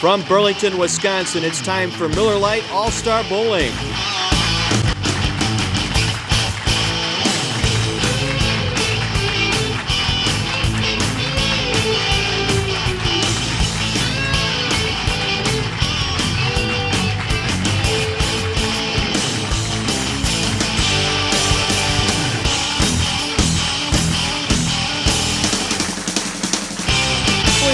From Burlington, Wisconsin, it's time for Miller Lite All-Star Bowling.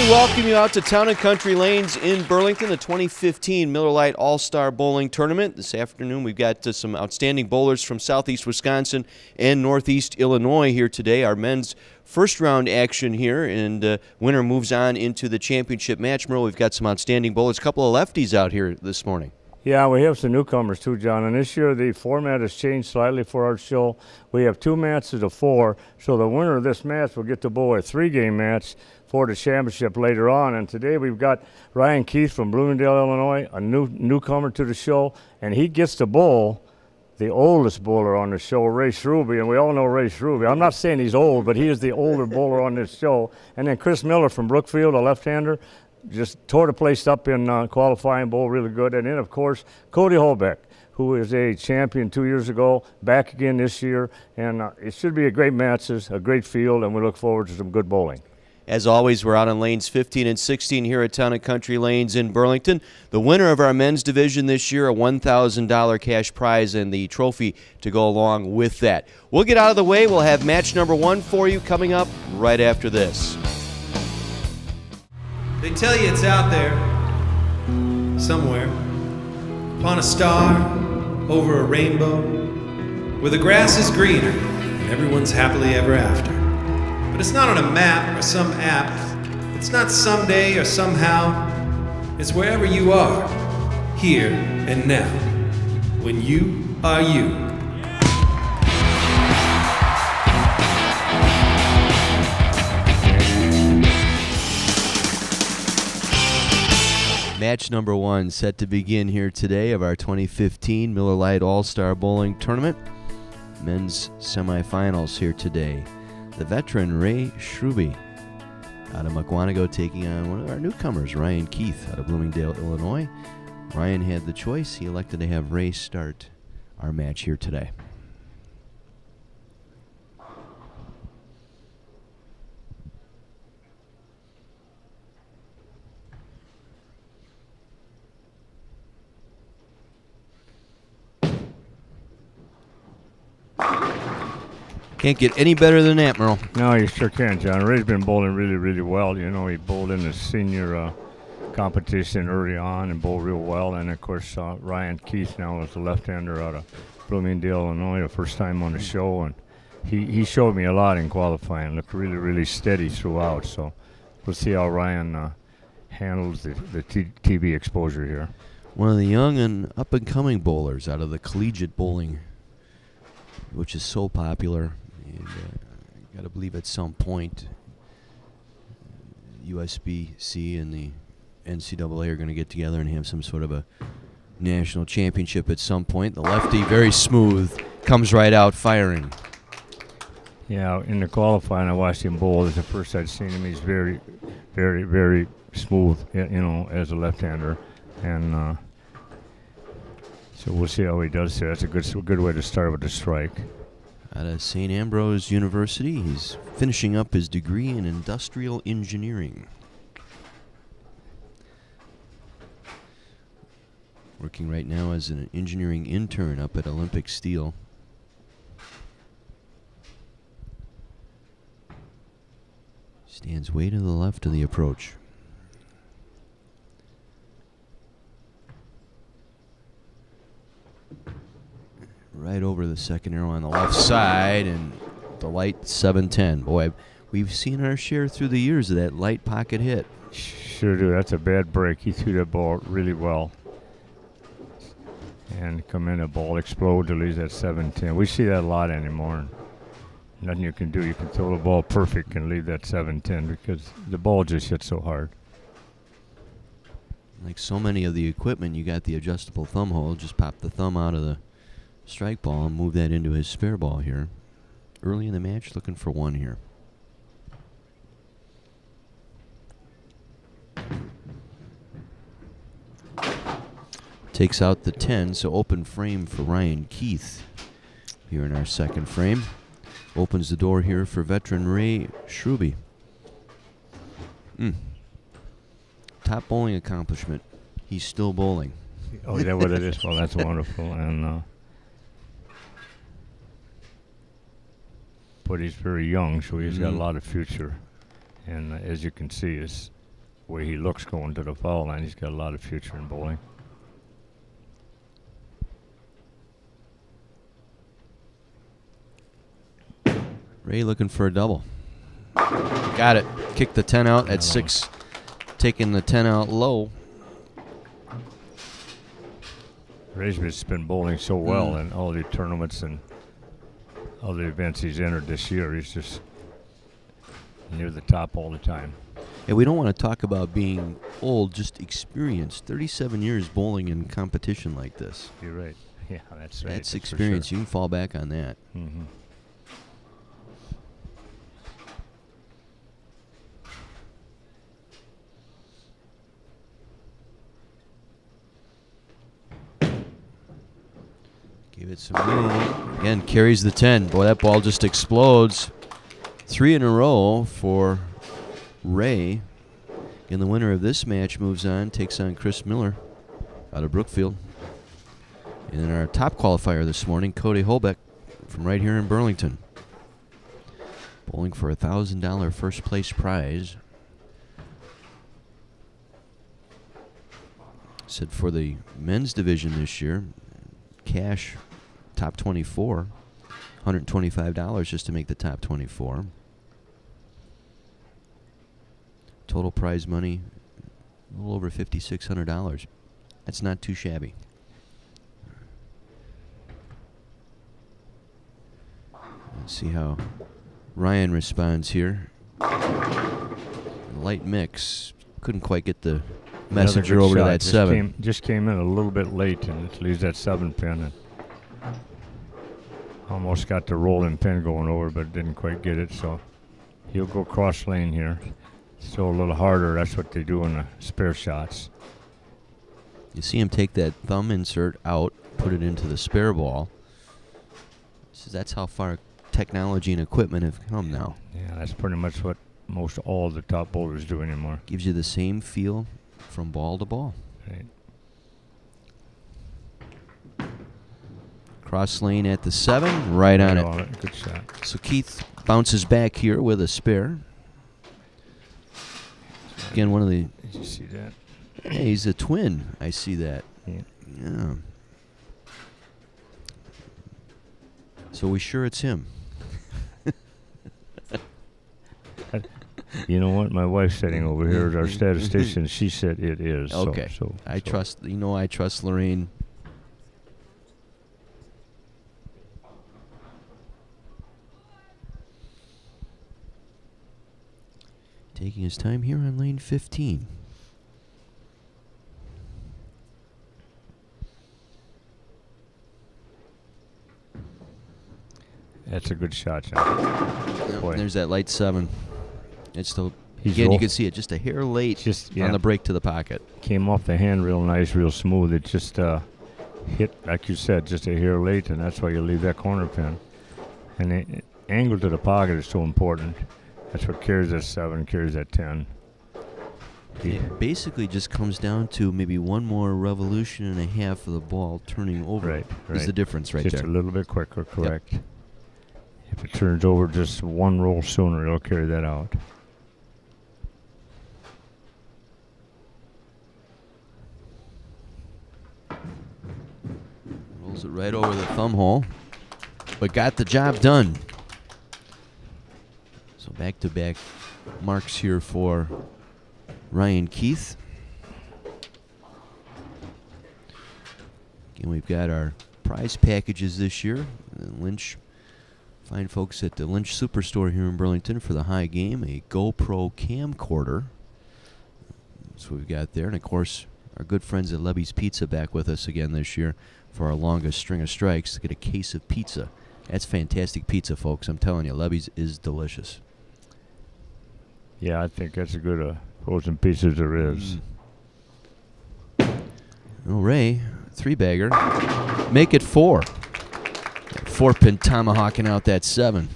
Welcome you out to Town and Country Lanes in Burlington, the 2015 Miller Lite All-Star Bowling Tournament. This afternoon we've got some outstanding bowlers from southeast Wisconsin and northeast Illinois here today. Our men's first round action here, and winner moves on into the championship match. Merle, we've got some outstanding bowlers, a couple of lefties out here this morning. Yeah, we have some newcomers too, John, and this year the format has changed slightly for our show. We have 2 matches of 4, so the winner of this match will get to bowl a 3-game match for the championship later on. And today we've got Ryan Keith from Bloomingdale, Illinois, a newcomer to the show, and he gets to bowl the oldest bowler on the show, Ray Shruby, and we all know Ray Shruby. I'm not saying he's old, but he is the older bowler on this show. And then Chris Miller from Brookfield, a left-hander, just tore the place up in qualifying bowl really good. And then, of course, Cody Holbeck, who is a champion 2 years ago, back again this year. And it should be a great matches, a great field, and we look forward to some good bowling. As always, we're out on lanes 15 and 16 here at Town and Country Lanes in Burlington. The winner of our men's division this year, a $1,000 cash prize and the trophy to go along with that. We'll get out of the way. We'll have match number 1 for you coming up right after this. They tell you it's out there, somewhere, upon a star, over a rainbow, where the grass is greener and everyone's happily ever after. But it's not on a map or some app. It's not someday or somehow. It's wherever you are, here and now, when you are you. Match number 1 set to begin here today of our 2015 Miller Lite All-Star Bowling Tournament. Men's semifinals here today. The veteran Ray Shruby out of Mukwonago taking on one of our newcomers, Ryan Keith, out of Bloomingdale, Illinois. Ryan had the choice. He elected to have Ray start our match here today. Can't get any better than that, Merle. No, you sure can, John. Ray's been bowling really, really well. You know, he bowled in the senior competition early on and bowled real well. And, of course, Ryan Keith now is a left-hander out of Bloomingdale, Illinois, the first time on the show. And he showed me a lot in qualifying. Looked really, really steady throughout. So we'll see how Ryan handles the TV exposure here. One of the young and up-and-coming bowlers out of the collegiate bowling, which is so popular. And I got to believe at some point USBC and the NCAA are going to get together and have some sort of a national championship at some point. The lefty, very smooth, comes right out firing. Yeah, in the qualifying, I watched him bowl. It's the first I'd seen him. He's very, very, very smooth, you know, as a left-hander. And so we'll see how he does here. That's a good way to start with the strike. Out of St. Ambrose University, he's finishing up his degree in industrial engineering. Working right now as an engineering intern up at Olympic Steel. Stands way to the left of the approach. Right over the second arrow on the left side, and the light 710. Boy, we've seen our share through the years of that light pocket hit. Sure do. That's a bad break. He threw that ball really well. And come in, a ball explodes to leave that 710. We see that a lot anymore. Nothing you can do. You can throw the ball perfect and leave that 710 because the ball just hits so hard. Like so many of the equipment, you got the adjustable thumb hole. Just pop the thumb out of the strike ball and move that into his spare ball here. Early in the match, looking for 1 here. Takes out the 10, so open frame for Ryan Keith here in our second frame. Opens the door here for veteran Ray Schruby. Top bowling accomplishment. He's still bowling. Oh, is that what it is? Well, that's wonderful. And but he's very young, so he's got a lot of future. And as you can see, is the way he looks going to the foul line, he's got a lot of future in bowling. Ray looking for a double. Got it. Kicked the 10 out at 6. Taking the 10 out low. Ray's been bowling so well in all the tournaments and all the events he's entered this year. He's just near the top all the time. Yeah, we don't want to talk about being old, just experienced. 37 years bowling in competition like this. You're right. Yeah, that's right. That's experience. Sure. You can fall back on that. Mm-hmm. Give it some room. Again, carries the 10. Boy, that ball just explodes. 3 in a row for Ray. And the winner of this match moves on, takes on Chris Miller out of Brookfield. And then our top qualifier this morning, Cody Holbeck from right here in Burlington. Bowling for a $1,000 first place prize. Said for the men's division this year, cash top 24, $125 just to make the top 24. Total prize money, a little over $5,600. That's not too shabby. Let's see how Ryan responds here. Light mix. Couldn't quite get the messenger over to that 7. Just came in a little bit late, and it leaves that 7 pin. And almost got the rolling pin going over, but didn't quite get it. So he'll go cross lane here. Still a little harder. That's what they do in the spare shots. You see him take that thumb insert out, put it into the spare ball. So that's how far technology and equipment have come now. Yeah, that's pretty much what most all the top bowlers do anymore. Gives you the same feel from ball to ball. Right. Cross lane at the 7, right on it. Good shot. So Keith bounces back here with a spare. Again, one of the... Did you see that? Hey, he's a twin. I see that. Yeah. So we sure it's him. You know what? My wife's sitting over here as our statistician. She said it is. Okay. I trust. You know, I trust Lorraine. Taking his time here on lane 15. That's a good shot, John. Yep, there's that light 7. It's still, He's again, you can see it just a hair late on the break to the pocket. Came off the hand real nice, real smooth. It just hit, like you said, just a hair late, and that's why you leave that corner pin. And the angle to the pocket is so important. That's what carries that 7, carries that 10. It basically just comes down to maybe one more revolution and a half of the ball turning over. Right. Is the difference right just there. Just a little bit quicker, correct. Yep. If it turns over just one roll sooner, it'll carry that out. Rolls it right over the thumb hole, but got the job done. So back-to-back marks here for Ryan Keith. Again, we've got our prize packages this year. Lynch, fine folks at the Lynch Superstore here in Burlington for the high game, a GoPro camcorder. That's what we've got there. And, of course, our good friends at Lebby's Pizza back with us again this year for our longest string of strikes to get a case of pizza. That's fantastic pizza, folks. I'm telling you, Lebby's is delicious. Yeah, I think that's a good frozen pizza there is. Well, Ray, three-bagger. Make it 4. 4-pin tomahawking out that 7.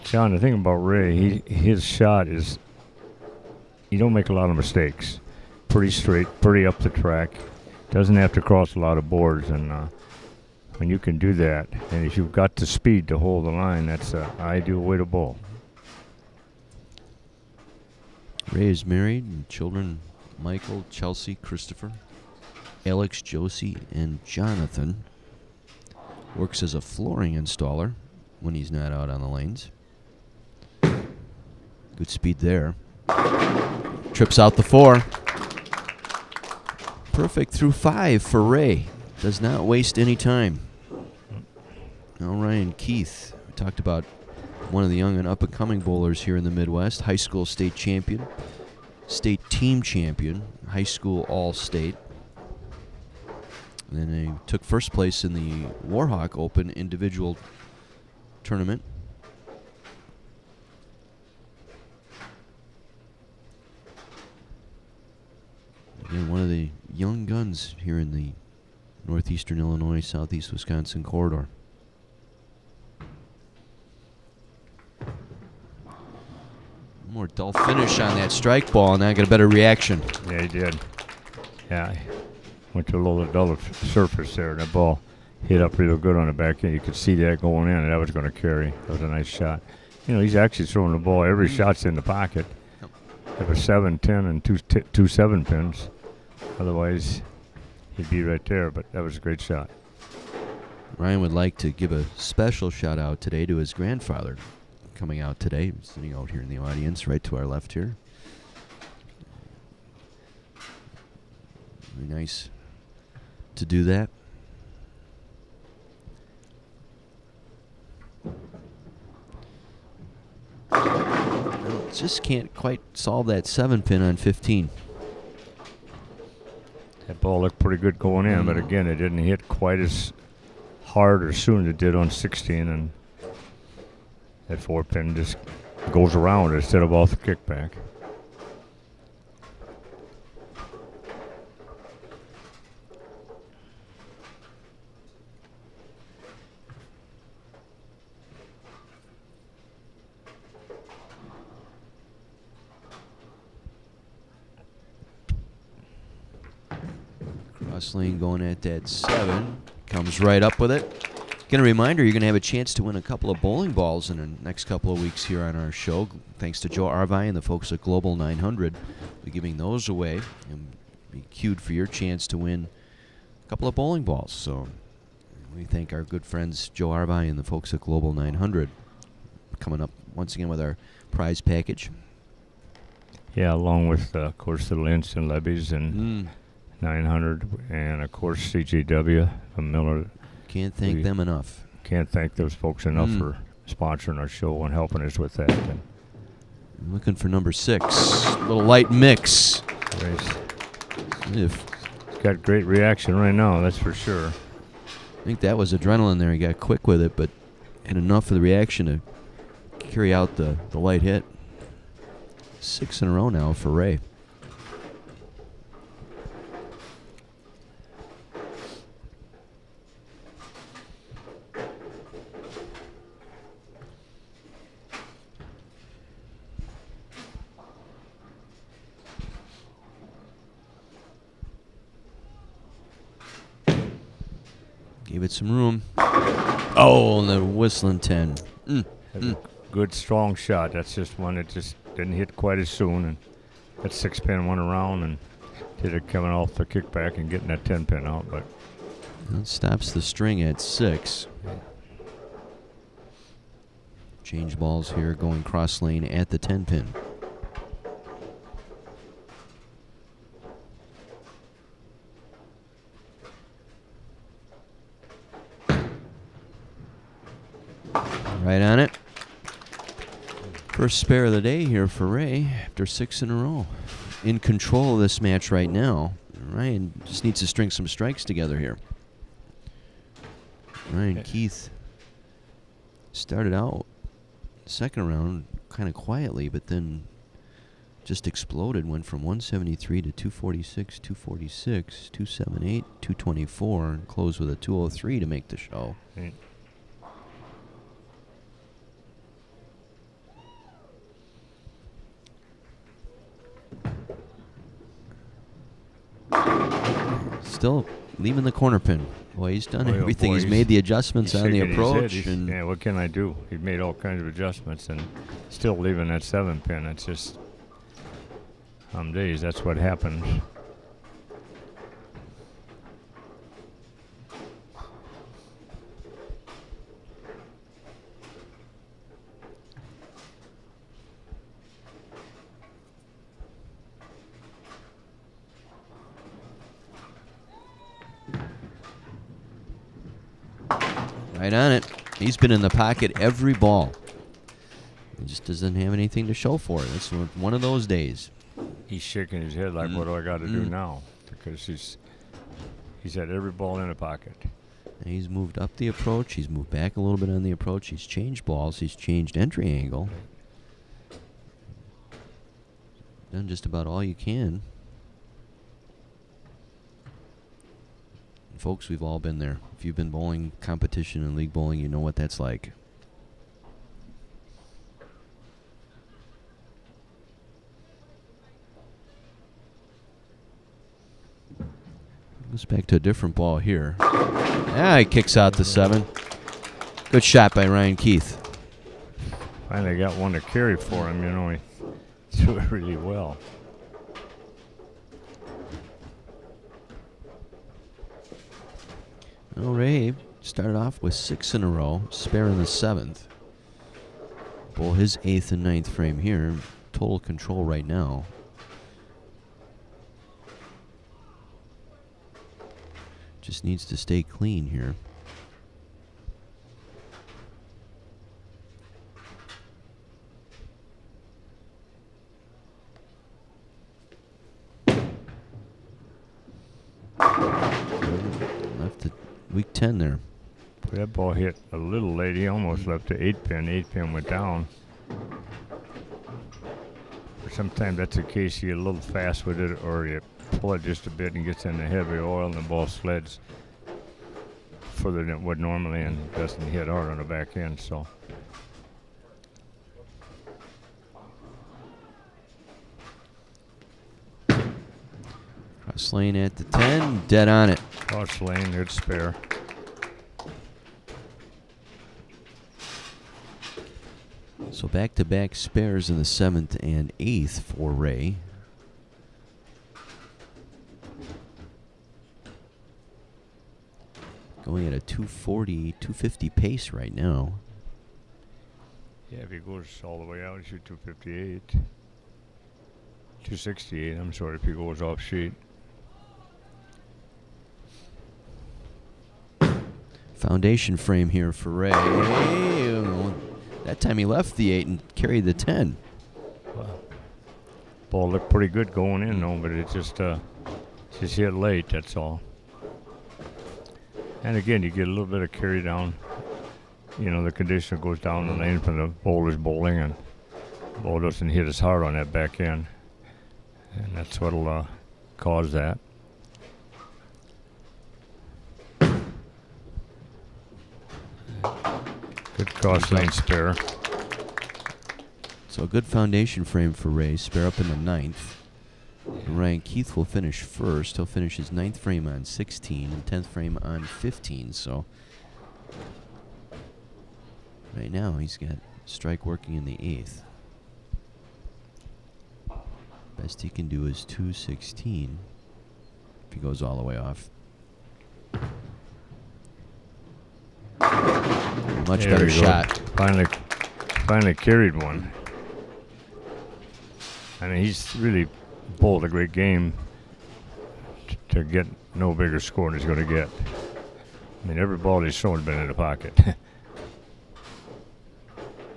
John, the thing about Ray, his shot is, he don't make a lot of mistakes. Pretty straight, pretty up the track. Doesn't have to cross a lot of boards, and when you can do that, and if you've got the speed to hold the line, that's an ideal way to bowl. Ray is married, and children Michael, Chelsea, Christopher, Alex, Josie, and Jonathan. Works as a flooring installer when he's not out on the lanes. Good speed there. Trips out the 4. Perfect through 5 for Ray. Does not waste any time. Now Ryan Keith. We talked about one of the young and up-and-coming bowlers here in the Midwest. High school state champion. State team champion. High school all-state. And then he took first place in the Warhawk Open individual tournament. Again, one of the young guns here in the northeastern Illinois, southeast Wisconsin corridor. More dull finish on that strike ball, and I got a better reaction. Yeah, he did. Yeah, went to a little duller surface there, and that ball hit up real good on the back end. You could see that going in, and that was going to carry. That was a nice shot. You know, he's actually throwing the ball. Every shot's in the pocket. Have a 7, 10, and two 7-pins. Otherwise, he'd be right there, but that was a great shot. Ryan would like to give a special shout out today to his grandfather coming out today, sitting out here in the audience right to our left here. Really nice to do that. Just can't quite solve that 7-pin on 15. That ball looked pretty good going in, but again, it didn't hit quite as hard or soon as it did on 16, and that 4-pin just goes around instead of off the kickback. Cross lane going at that 7. Comes right up with it. Again, a reminder, you're going to have a chance to win a couple of bowling balls in the next couple of weeks here on our show. Thanks to Joe Arvai and the folks at Global 900. We'll be giving those away and be queued for your chance to win a couple of bowling balls. So we thank our good friends Joe Arvai and the folks at Global 900. Coming up once again with our prize package. Yeah, along with, of course, the Lynch and Lebbies and 900, and, of course, CJW from Miller. Can't thank them enough. Can't thank those folks enough for sponsoring our show and helping us with that. And looking for number 6. Little light mix. He's got great reaction right now, that's for sure. I think that was adrenaline there. He got quick with it, but had enough of the reaction to carry out the light hit. 6 in a row now for Ray. Gave it some room. Oh, and the whistling 10. Good, strong shot. That's just one that just didn't hit quite as soon. And that 6-pin went around and did it coming off the kickback and getting that 10-pin out. But that stops the string at 6. Change balls here going cross lane at the 10-pin. Right on it. First spare of the day here for Ray after 6 in a row. In control of this match right now. Ryan just needs to string some strikes together here. Ryan Keith started out second round kind of quietly, but then just exploded. Went from 173 to 246, 246, 278, 224, and closed with a 203 to make the show. Right. Still leaving the corner pin. Boy, he's done everything. Boy, he's made the adjustments on the shaking his head. approach. And Yeah, what can I do? He made all kinds of adjustments and still leaving that 7 pin. It's just some days that's what happens. right on it. He's been in the pocket every ball. He just doesn't have anything to show for it. It's one of those days. He's shaking his head like, what do I got to do now? Because he's had every ball in the pocket. And he's moved up the approach. He's moved back a little bit on the approach. He's changed balls. He's changed entry angle. Done just about all you can. And folks, we've all been there. If you've been bowling competition and league bowling, you know what that's like. Goes back to a different ball here. Yeah, he kicks out the 7. Good shot by Ryan Keith. Finally got one to carry for him, you know. He threw it really well. Well, Ray started off with 6 in a row, spare in the 7th. Bowl his 8th and 9th frame here. Total control right now. Just needs to stay clean here. Left the weak 10 there. That ball hit a little late. He almost left the 8 pin. 8 pin went down. Sometimes that's the case. You get a little fast with it, or you pull it just a bit and gets in the heavy oil, and the ball sleds further than it would normally and doesn't hit hard on the back end. So Cross lane at the 10, dead on it. cross lane, good spare. So back-to-back spares in the 7th and 8th for Ray. Going at a 240, 250 pace right now. Yeah, if he goes all the way out, he shoot 258. 268, I'm sorry, if he goes off sheet. Foundation frame here for Ray. That time he left the 8 and carried the 10. Wow. Ball looked pretty good going in, though, but it just hit late, that's all. And again, you get a little bit of carry down. You know, the conditioner goes down the lane from the bowler's bowling, and the ball doesn't hit as hard on that back end. And that's what'll cause that. Good cross lane spare. So a good foundation frame for Ray. Spare up in the 9th. And Ryan Keith will finish first. He'll finish his 9th frame on 16 and 10th frame on 15. So right now he's got strike working in the 8th. Best he can do is 216 if he goes all the way off. Much There better we go. shot. Finally carried one. I mean, he's really bowled a great game to get no bigger score than he's going to get. I mean, every ball he's thrown has been in the pocket.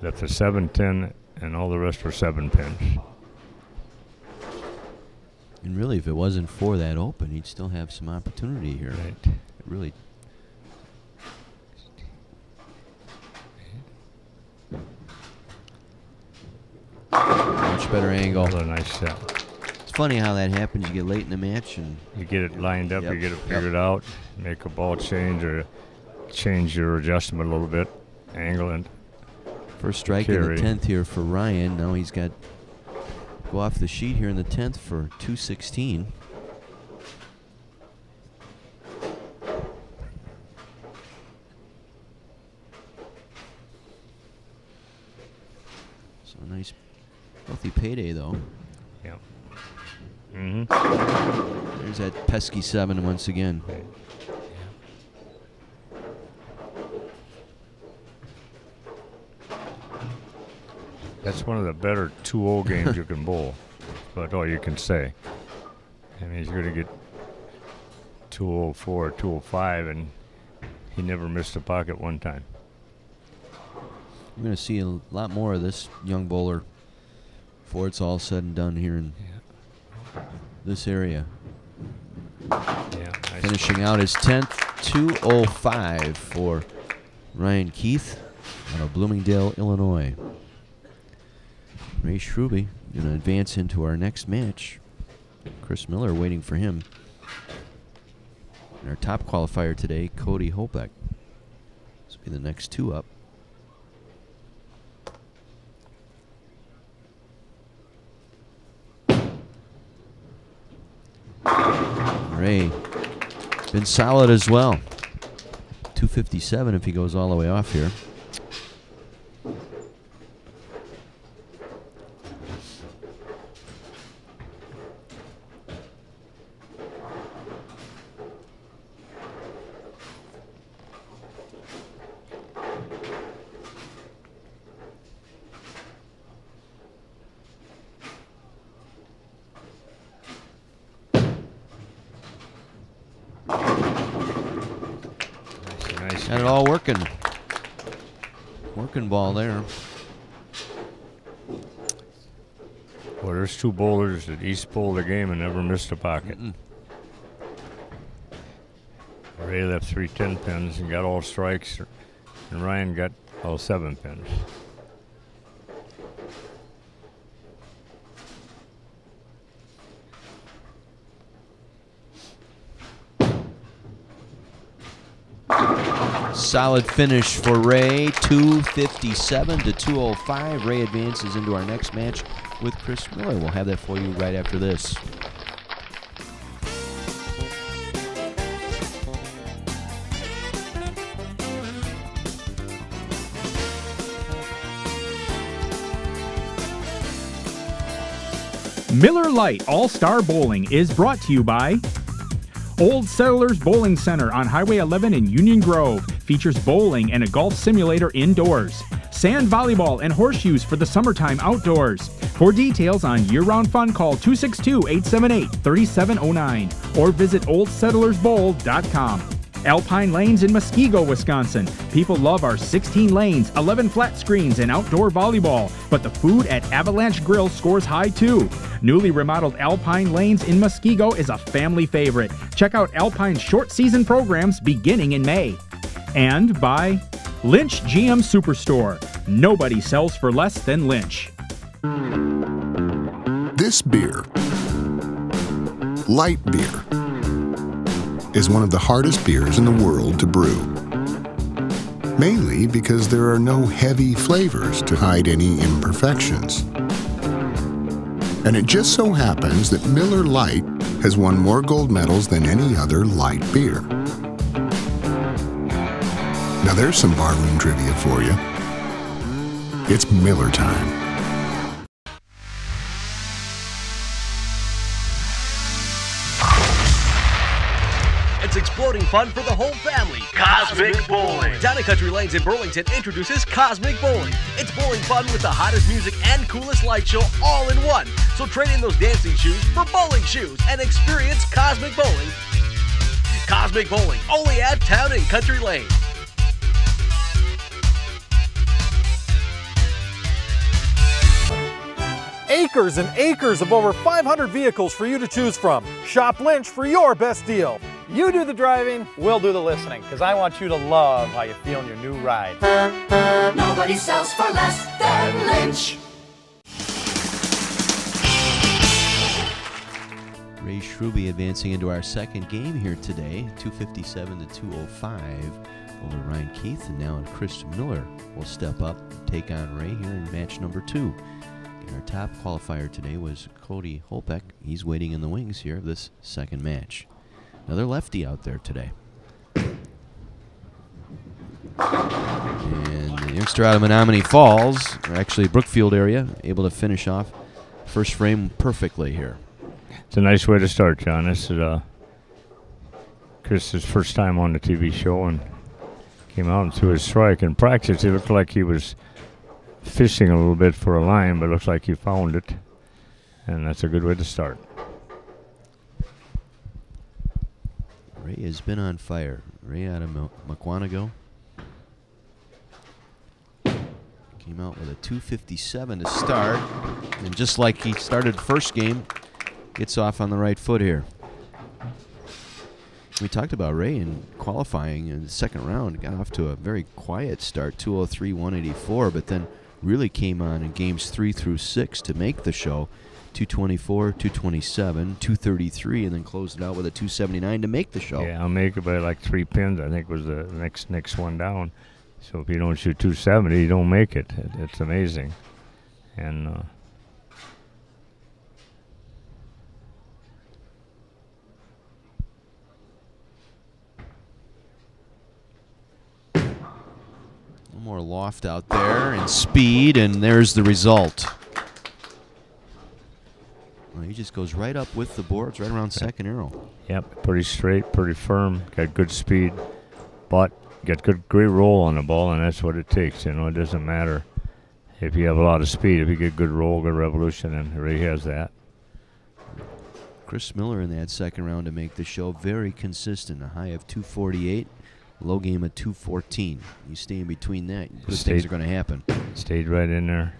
Left the 7, 10, and all the rest were 7 pins. And really, if it wasn't for that open, he'd still have some opportunity here. Right. It really. Much better angle. Another nice shot. It's funny how that happens. You get late in the match and You get it lined up, Yep, you get it yep. figured out, make a ball change or change your adjustment a little bit, angle and first strike in carry. the 10th here for Ryan. Now he's got go off the sheet here in the 10th for 216. So a nice healthy payday though. Yeah. Mm-hmm. There's that pesky 7 once again. That's one of the better 2-0 games you can bowl. But all you can say. I mean, he's going to get 204, 205, and he never missed a pocket one time. We're going to see a lot more of this young bowler before it's all said and done here in this area. Yeah, nice. Finishing out his 10th, 205 for Ryan Keith out of Bloomingdale, Illinois. Ray Schruby going to advance into our next match. Chris Miller waiting for him. And our top qualifier today, Cody Hopeck. This will be the next 2 up. Ray been solid as well. 257 if he goes all the way off here. Got it all working. Working ball there. Well, there's 2 bowlers that each bowled the game and never missed a pocket. Ray left 3 10 pins and got all strikes, and Ryan got all 7 pins. Solid finish for Ray, 257 to 205. Ray advances into our next match with Chris Miller. We'll have that for you right after this. Miller Lite All-Star Bowling is brought to you by Old Settlers Bowling Center on Highway 11 in Union Grove. Features bowling and a golf simulator indoors. Sand volleyball and horseshoes for the summertime outdoors. For details on year-round fun, call 262-878-3709 or visit oldsettlersbowl.com. Alpine Lanes in Muskego, Wisconsin. People love our 16 lanes, 11 flat screens, and outdoor volleyball, but the food at Avalanche Grill scores high too. Newly remodeled Alpine Lanes in Muskego is a family favorite. Check out Alpine's short season programs beginning in May. And by Lynch GM Superstore. Nobody sells for less than Lynch. This beer, light beer, is one of the hardest beers in the world to brew. Mainly because there are no heavy flavors to hide any imperfections. And it just so happens that Miller Lite has won more gold medals than any other light beer. Now there's some barroom trivia for you. It's Miller time. It's exploding fun for the whole family. Cosmic Bowling. Town and Country Lanes in Burlington introduces Cosmic Bowling. It's bowling fun with the hottest music and coolest light show all in one. So trade in those dancing shoes for bowling shoes and experience Cosmic Bowling. Cosmic Bowling, only at Town and Country Lane. Acres and acres of over 500 vehicles for you to choose from. Shop Lynch for your best deal. You do the driving, we'll do the listening, because I want you to love how you feel in your new ride. Nobody sells for less than Lynch. Ray Schruby advancing into our second game here today, 257 to 205 over Ryan Keith, and now Chris Miller will step up and take on Ray here in match number 2. And our top qualifier today was Cody Holbeck. He's waiting in the wings here of this second match. Another lefty out there today. And the youngster out of Menominee Falls, or actually Brookfield area, able to finish off first frame perfectly here. It's a nice way to start, John. This is Chris's first time on the TV show and came out and threw his strike. In practice, it looked like he was fishing a little bit for a line, but it looks like he found it, and that's a good way to start. Ray has been on fire. Ray out of Mukwonago. Came out with a 257 to start, and just like he started first game, gets off on the right foot here. We talked about Ray in qualifying in the second round. Got off to a very quiet start, 203, 184, but then really came on in games 3 through 6 to make the show. 224, 227, 233, and then closed it out with a 279 to make the show. Yeah, I'll make it by like 3 pins. I think was the next one down. So if you don't shoot 270, you don't make it. It's amazing. And more loft out there and speed, and there's the result. Well, he just goes right up with the boards, right around second arrow. Yep, pretty straight, pretty firm, got good speed, but got great roll on the ball, and that's what it takes. You know, it doesn't matter if you have a lot of speed. If you get good roll, good revolution, and Ray has that. Chris Miller in that second round to make the show, very consistent, a high of 248. Low game at 214. You stay in between that, good things are going to happen. Stayed right in there.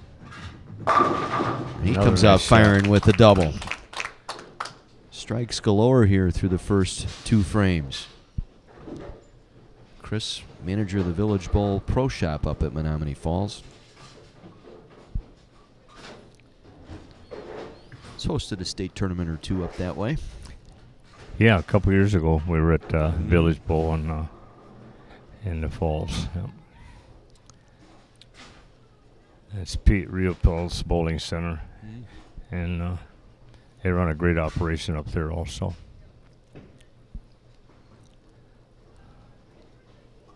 He comes out firing with a double. Strikes galore here through the first 2 frames. Chris, manager of the Village Bowl Pro Shop up at Menominee Falls. He's hosted a state tournament or 2 up that way. Yeah, a couple years ago we were at Village Bowl in the Falls. Yep. It's Pete Riopel's Bowling Center, and they run a great operation up there also.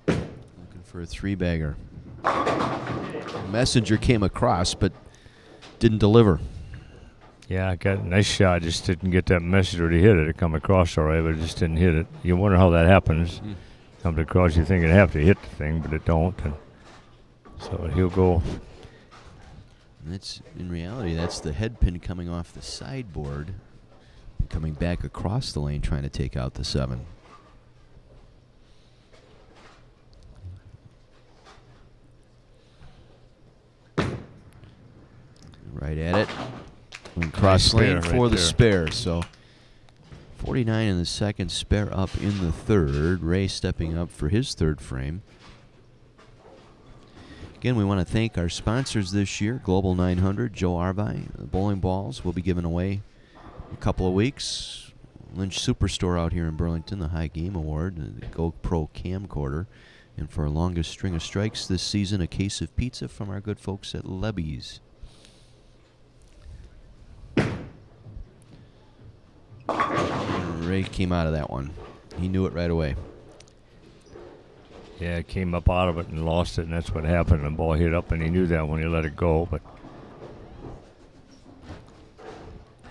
Looking for a 3-bagger. Messenger came across, but didn't deliver. Yeah, I got a nice shot. Just didn't get that messenger to hit it. It come across all right, but it just didn't hit it. You wonder how that happens. Comes across, you think it'd have to hit the thing, but it don't. And so he'll go. That's in reality, that's the head pin coming off the sideboard, and coming back across the lane, trying to take out the 7. Right at it. And cross lane for the spare. So 49 in the second, spare up in the third. Ray stepping up for his third frame. Again, we want to thank our sponsors this year, Global 900, Joe Arby. The bowling balls will be given away in a couple of weeks. Lynch Superstore out here in Burlington, the High Game Award, the GoPro camcorder. And for our longest string of strikes this season, a case of pizza from our good folks at Lebby's. Ray came out of that one. He knew it right away. Yeah, came up out of it and lost it, and that's what happened. The ball hit up, and he knew that when he let it go. But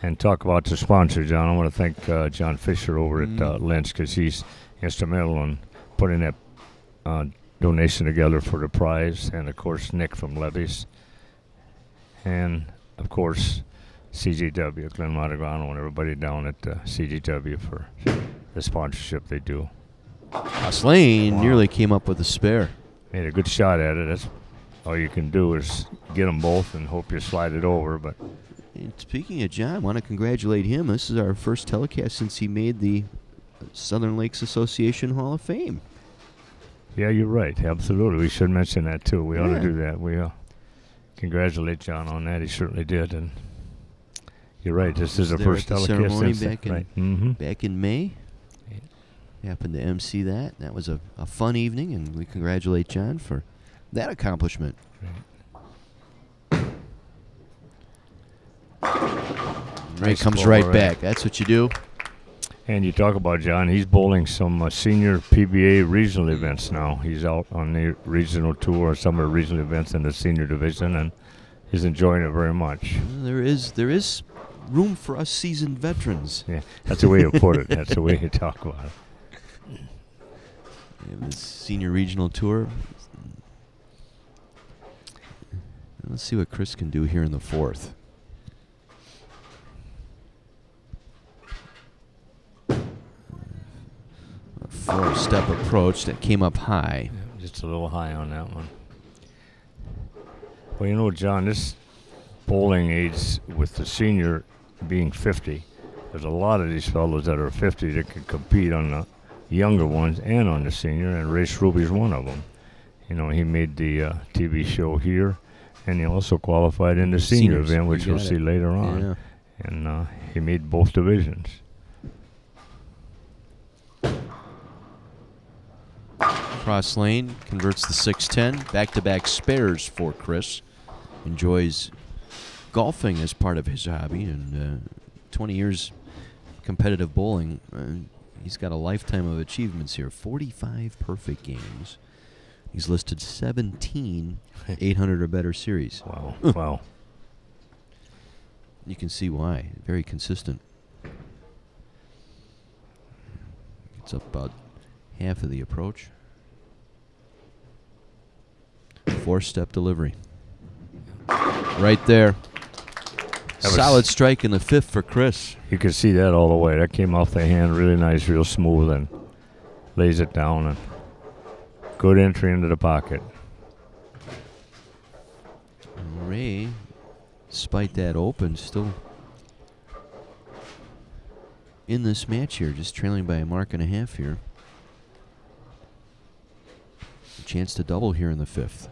and talk about the sponsor, John. I want to thank John Fisher over at Lynch, because he's instrumental in putting that donation together for the prize, and of course Nick from Levy's, and of course CGW, Glenn Montegrano, and everybody down at CGW for the sponsorship they do. Cross lane nearly came up with a spare. Made a good shot at it. That's all you can do is get them both and hope you slide it over. But and speaking of John, I want to congratulate him. This is our first telecast since he made the Southern Lakes Association Hall of Fame. Yeah, you're right. Absolutely. We should mention that, too. We ought to do that. We congratulate John on that. He certainly did. And You're right. This is the there first at the telecast ceremony since back in May. Happened to MC that. That was a fun evening, and we congratulate John for that accomplishment. Ray comes right back. That's what you do. And you talk about John, he's bowling some senior PBA regional events now. He's out on the regional tour, some of the regional events in the senior division, and he's enjoying it very much. There is room for us seasoned veterans. Yeah, that's the way you put it. That's the way you talk about it. We have this senior regional tour. Let's see what Chris can do here in the fourth. A four-step approach that came up high. Yeah, just a little high on that one. Well, you know, John, this bowling age with the senior being 50, there's a lot of these fellows that are 50 that can compete on the younger ones and on the senior, and Ray Schrube's one of them. You know, he made the TV show here, and he also qualified in the senior event, which we'll see later on. Yeah. And he made both divisions. Cross lane, converts the 6-10. Back-to-back spares for Chris. Enjoys golfing as part of his hobby, and 20 years competitive bowling. He's got a lifetime of achievements here. 45 perfect games. He's listed 17 800 or better series. Wow. Wow. You can see why. Very consistent. It's up about half of the approach. Four-step delivery. Right there. Solid strike in the fifth for Chris. You can see that all the way. That came off the hand really nice, real smooth, and lays it down. And good entry into the pocket. Ray, despite that open, still in this match here, just trailing by a mark and a half here. A chance to double here in the fifth.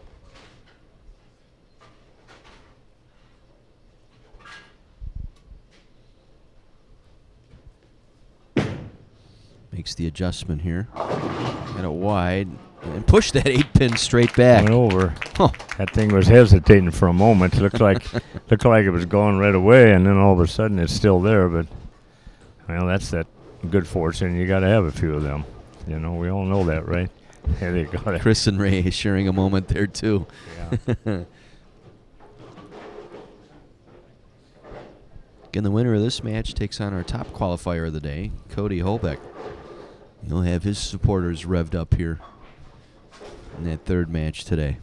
Makes the adjustment here. Got it wide. And pushed that 8-pin straight back. Went over. Huh. That thing was hesitating for a moment. Looked like it was going right away, and then all of a sudden it's still there. But well, that's that good fortune. You got to have a few of them. You know, we all know that, right? There they go. Chris and Ray sharing a moment there too. Yeah. Again, the winner of this match takes on our top qualifier of the day, Cody Holbeck. He'll have his supporters revved up here in that third match today.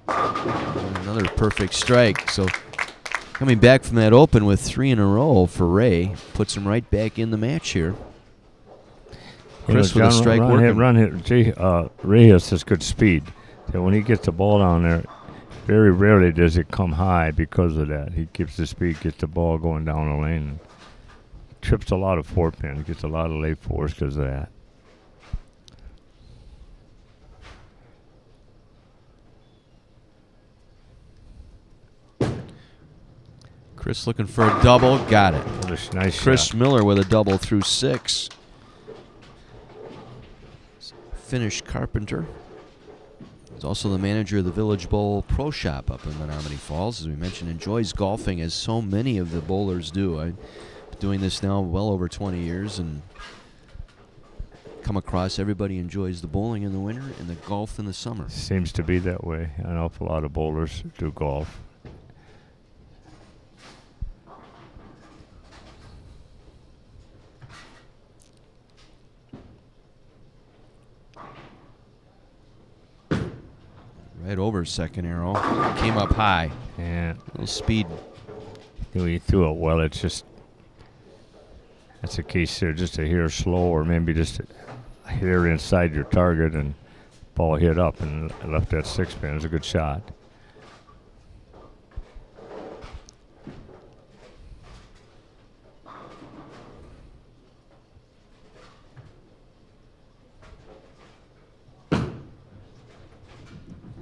Another perfect strike. So coming back from that open with 3 in a row for Ray puts him right back in the match here. Chris with a strike working. Ray has such good speed that when he gets the ball down there, very rarely does it come high because of that. He keeps the speed, gets the ball going down the lane, and trips a lot of 4-pins, gets a lot of late fours because of that. Chris looking for a double, got it. Nice Chris shot. Miller with a double through 6. Finnish carpenter. He's also the manager of the Village Bowl Pro Shop up in Menominee Falls. As we mentioned, enjoys golfing as so many of the bowlers do. I'm doing this now well over 20 years and come across everybody enjoys the bowling in the winter and the golf in the summer. Seems to be that way. An awful lot of bowlers do golf. Right over second arrow. Came up high. Yeah. A little speed. He threw it well. It's just, that's a case there, just a hair slow or maybe just a hair inside your target and ball hit up and left that 6-pin. It was a good shot.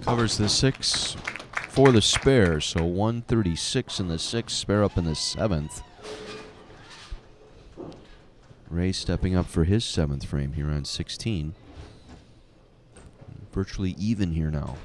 Covers the 6. for the spare, so 136 in the 6th, spare up in the 7th. Ray stepping up for his 7th frame here on 16. Virtually even here now.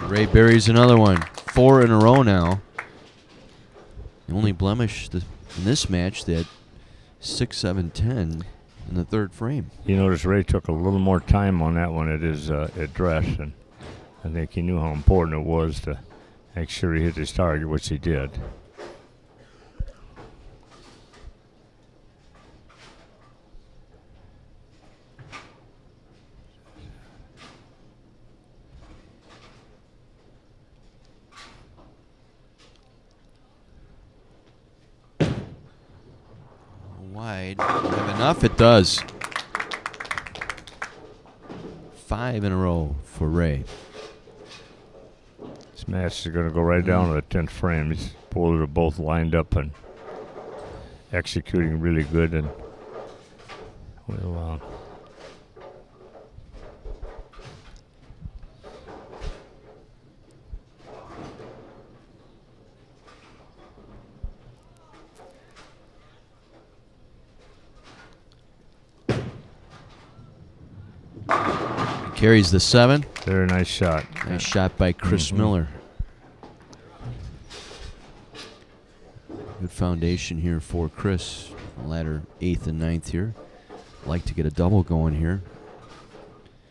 Ray buries another one. 4 in a row now. The only blemish in this match, they had 6, 7, 10 in the 3rd frame. You notice Ray took a little more time on that one at his address, and I think he knew how important it was to make sure he hit his target, which he did. Wide. Have enough? It does. 5 in a row for Ray. This match is going to go right down to the 10th frame. These bowlers are both lined up and executing really good, and we'll carries the 7. very nice shot. Nice shot by Chris Miller. Good foundation here for Chris. Latter 8th and 9th here. Like to get a double going here.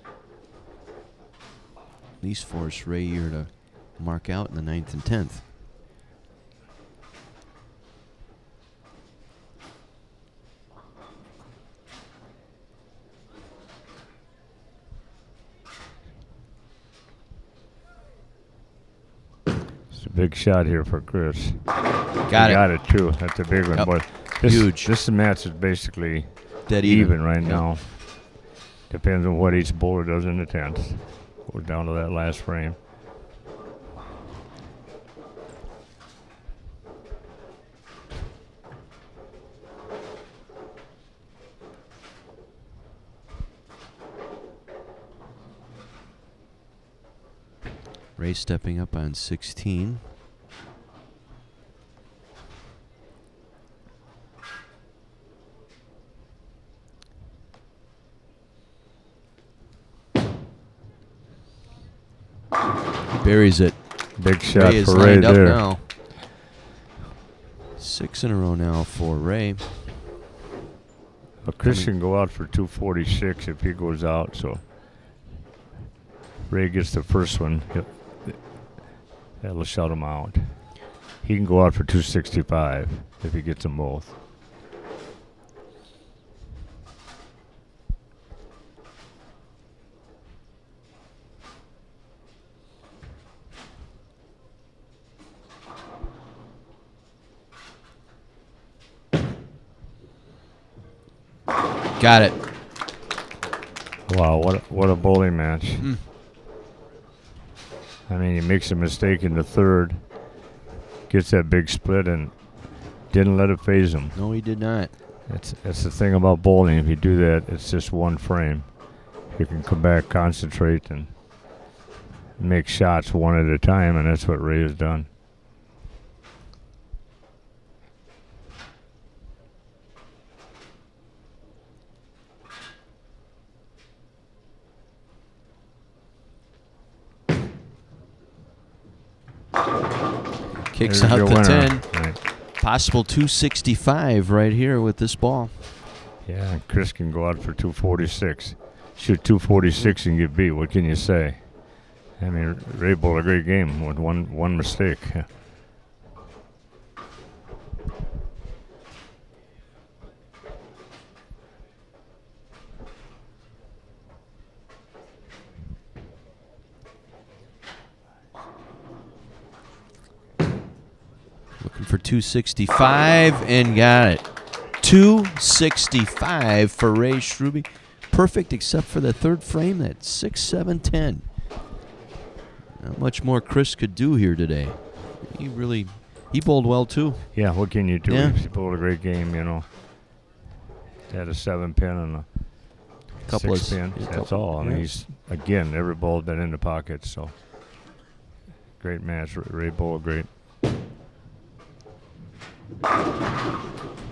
At least force Ray here to mark out in the 9th and 10th. Big shot here for Chris. Got it. Got it too. That's a big one. Yep. But Huge. This match is basically Dead even right Yep. now. Depends on what each bowler does in the 10th. We're down to that last frame. Ray stepping up on 16. Buries it. Big shot Ray is for Ray lined up there. now. 6 in a row now for Ray. But Chris can go out for 246 if he goes out, so Ray gets the first one. That'll shut him out. He can go out for 265 if he gets them both. Got it. Wow, what a bowling match. I mean, he makes a mistake in the 3rd, gets that big split, and didn't let it phase him. No, he did not. That's the thing about bowling. If you do that, it's just one frame. You can come back, concentrate, and make shots one at a time, and that's what Ray has done. Kicks There's out your the winner. 10. Right. Possible 265 right here with this ball. Yeah, and Chris can go out for 246. Shoot 246 and get beat. What can you say? I mean, Ray bowled a great game with one mistake. Looking for 265 and got it. 265 for Ray Schruby. Perfect except for the third frame. That's 6, 7, 10. Not much more Chris could do here today. He bowled well too. Yeah, what can you do? Yeah. He bowled a great game, you know. Had a 7-pin and a Couple of 6-pin. That's all. I mean, he's, again, every ball's been in the pocket, so great match. Ray bowled great.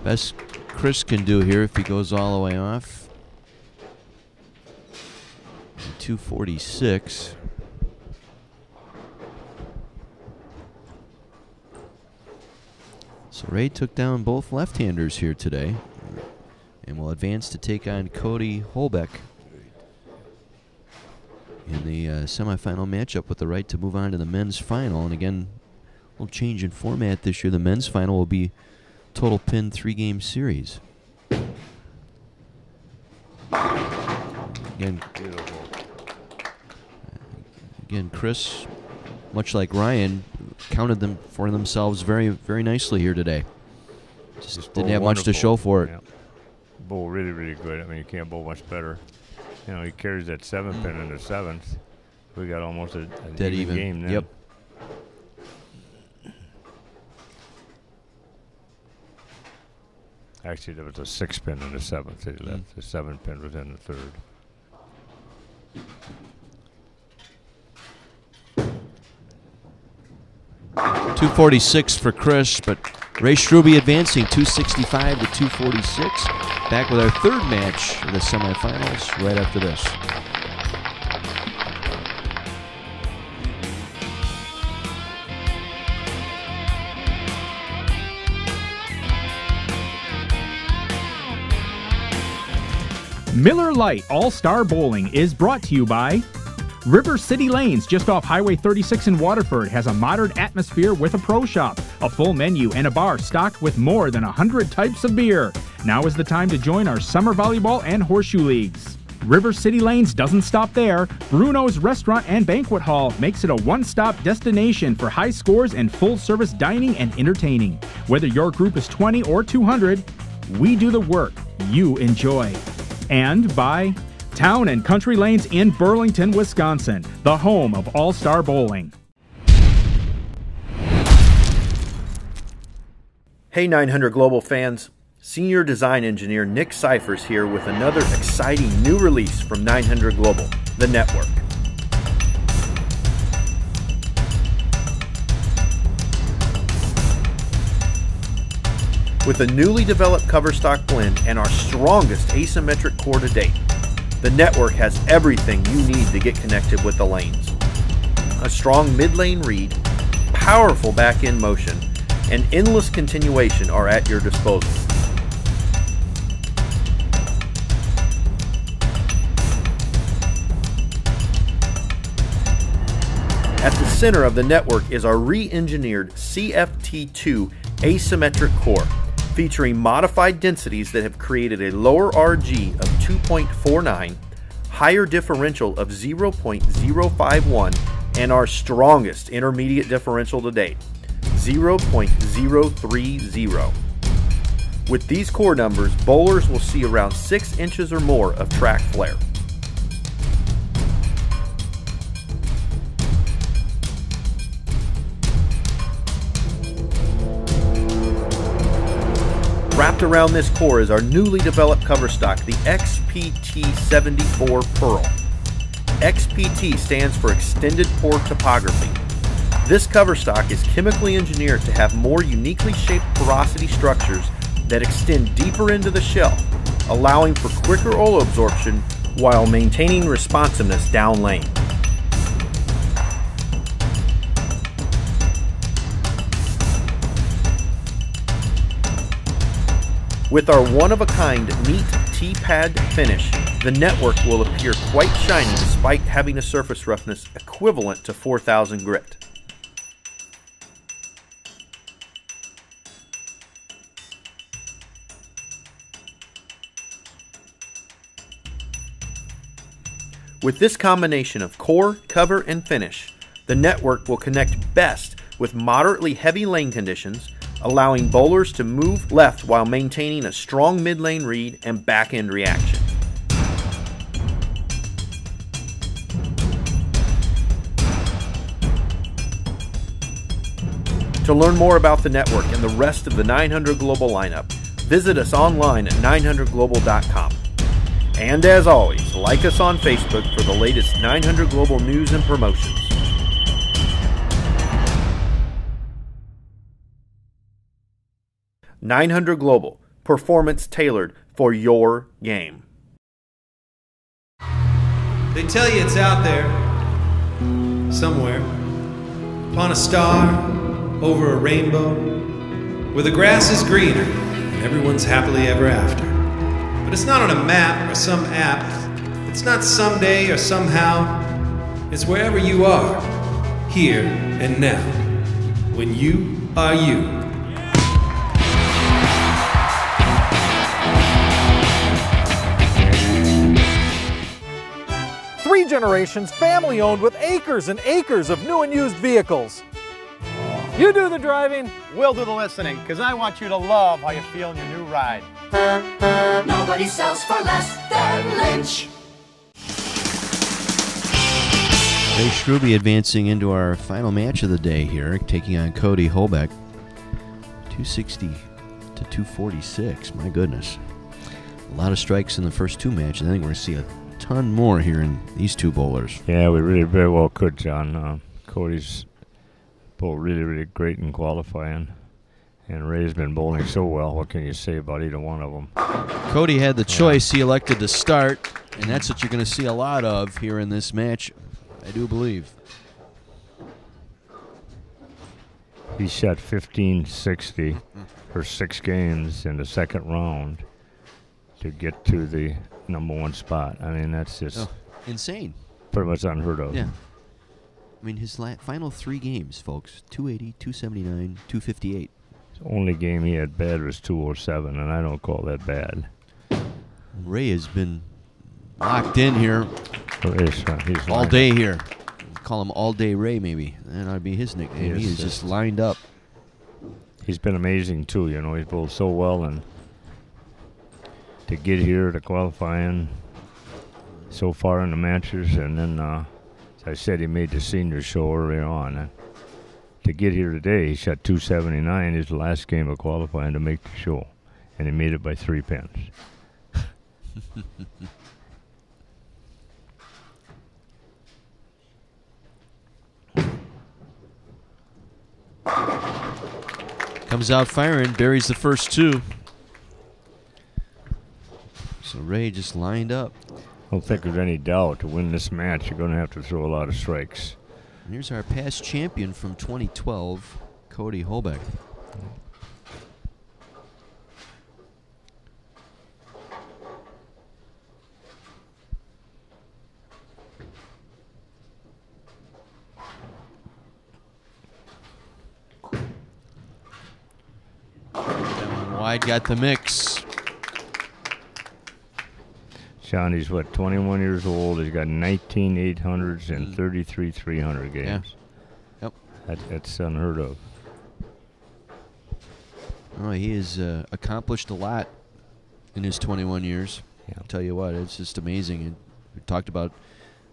Best Chris can do here if he goes all the way off. 246. So Ray took down both left-handers here today and will advance to take on Cody Holbeck in the semifinal matchup with the right to move on to the men's final. And again, a little change in format this year. The men's final will be total pin 3-game series. Again, Chris, much like Ryan, counted them for themselves very, very nicely here today. Just didn't have much to show for it. Yeah. Bowl really, really good. I mean, you can't bowl much better. You know, he carries that 7-pin in the 7th. We got almost a dead even game then. Yep. Actually, there was a 6-pin in the 7th. They left. The 7-pin was in the 3rd. .246 for Chris, but Ray Schruby advancing 265 to 246. Back with our third match in the semifinals right after this. Miller Lite All-Star Bowling is brought to you by River City Lanes, just off Highway 36 in Waterford, has a modern atmosphere with a pro shop, a full menu, and a bar stocked with more than 100 types of beer. Now is the time to join our summer volleyball and horseshoe leagues. River City Lanes doesn't stop there. Bruno's Restaurant and Banquet Hall makes it a one-stop destination for high scores and full-service dining and entertaining. Whether your group is 20 or 200, we do the work you enjoy. And by Town and Country Lanes in Burlington, Wisconsin, the home of All-Star Bowling. Hey 900 Global fans, Senior Design Engineer Nick Cyphers here with another exciting new release from 900 Global, the network. With a newly developed cover stock blend and our strongest asymmetric core to date, the network has everything you need to get connected with the lanes. A strong mid-lane read, powerful back-end motion, and endless continuation are at your disposal. At the center of the network is our re-engineered CFT2 asymmetric core, featuring modified densities that have created a lower RG of 2.49, higher differential of 0.051, and our strongest intermediate differential to date, 0.030. With these core numbers, bowlers will see around 6 inches or more of track flare. Wrapped around this core is our newly developed cover stock, the XPT74 Pearl. XPT stands for Extended Pore Topography. This cover stock is chemically engineered to have more uniquely shaped porosity structures that extend deeper into the shell, allowing for quicker oil absorption while maintaining responsiveness down lane. With our one-of-a-kind neat T-pad finish, the network will appear quite shiny despite having a surface roughness equivalent to 4000 grit. With this combination of core, cover, and finish, the network will connect best with moderately heavy lane conditions, allowing bowlers to move left while maintaining a strong mid-lane read and back-end reaction. To learn more about the network and the rest of the 900 Global lineup, visit us online at 900global.com. And as always, like us on Facebook for the latest 900 Global news and promotions. "900 Global, performance tailored for your game." They tell you it's out there, somewhere, upon a star, over a rainbow, where the grass is greener and everyone's happily ever after. But it's not on a map or some app. It's not someday or somehow. It's wherever you are, here and now, when you are you. Three generations, family owned with acres and acres of new and used vehicles. You do the driving. We'll do the listening, because I want you to love how you feel in your new ride. Nobody sells for less than Lynch. Ray Schruby advancing into our final match of the day here, taking on Cody Holbeck. 260 to 246. My goodness. A lot of strikes in the first two matches. I think we're going to see a ton more here in these two bowlers. Yeah, we really very well could, John. Cody's bowled really great in qualifying, and Ray's been bowling so well. What can you say about either one of them? Cody had the choice. He elected to start, and that's what you're going to see a lot of here in this match, I do believe. He shot 1560 for 6 games in the second round to get to the #1 spot. I mean, that's just insane. Pretty much unheard of. Yeah. I mean, his final 3 games, folks, 280, 279, 258. The only game he had bad was 207, and I don't call that bad. Ray has been locked in here He's all day here. Call him All Day Ray, maybe. That ought to be his nickname. He is just lined up. He's been amazing, too. You know, he's bowled so well, and to get here to qualifying so far in the matches, and then, as I said, he made the senior show early on. To get here today, he shot 279 his last game of qualifying to make the show, and he made it by 3 pins. Comes out firing, buries the first 2. So Ray just lined up. I don't think there's any doubt to win this match, you're going to have to throw a lot of strikes. And here's our past champion from 2012, Cody Holbeck. Wide got the mix. Johnny's, 21 years old. He's got 19 800s and 33 300 games. Yeah. Yep. That's unheard of. Oh, he has accomplished a lot in his 21 years. Yeah. I'll tell you what, it's just amazing. And we talked about